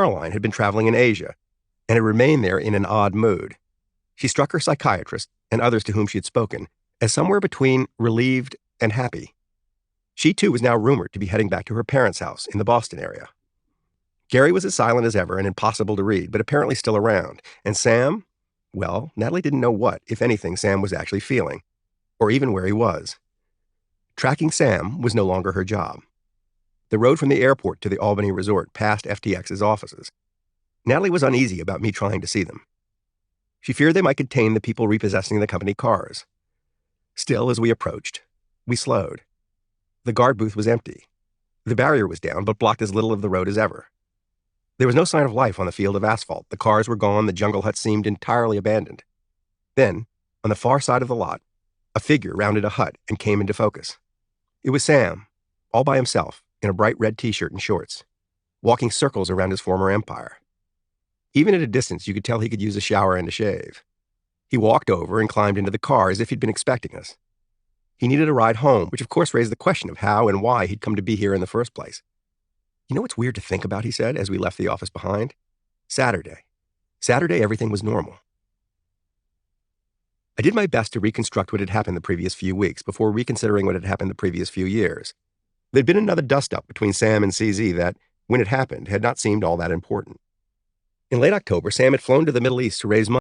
Caroline had been traveling in Asia and had remained there in an odd mood. She struck her psychiatrist and others to whom she had spoken as somewhere between relieved and happy. She too was now rumored to be heading back to her parents' house in the Boston area. Gary was as silent as ever and impossible to read, but apparently still around. And Sam? Well, Natalie didn't know what, if anything, Sam was actually feeling, or even where he was. Tracking Sam was no longer her job. The road from the airport to the Albany resort passed FTX's offices. Natalie was uneasy about me trying to see them. She feared they might contain the people repossessing the company cars. Still, as we approached, we slowed. The guard booth was empty. The barrier was down, but blocked as little of the road as ever. There was no sign of life on the field of asphalt. The cars were gone. The jungle hut seemed entirely abandoned. Then, on the far side of the lot, a figure rounded a hut and came into focus. It was Sam, all by himself, in a bright red t-shirt and shorts, walking circles around his former empire. Even at a distance, you could tell he could use a shower and a shave. He walked over and climbed into the car as if he'd been expecting us. He needed a ride home, which of course raised the question of how and why he'd come to be here in the first place. You know what's weird to think about, he said, as we left the office behind? Saturday, everything was normal. I did my best to reconstruct what had happened the previous few weeks before reconsidering what had happened the previous few years. There'd been another dust-up between Sam and CZ that, when it happened, had not seemed all that important. In late October, Sam had flown to the Middle East to raise money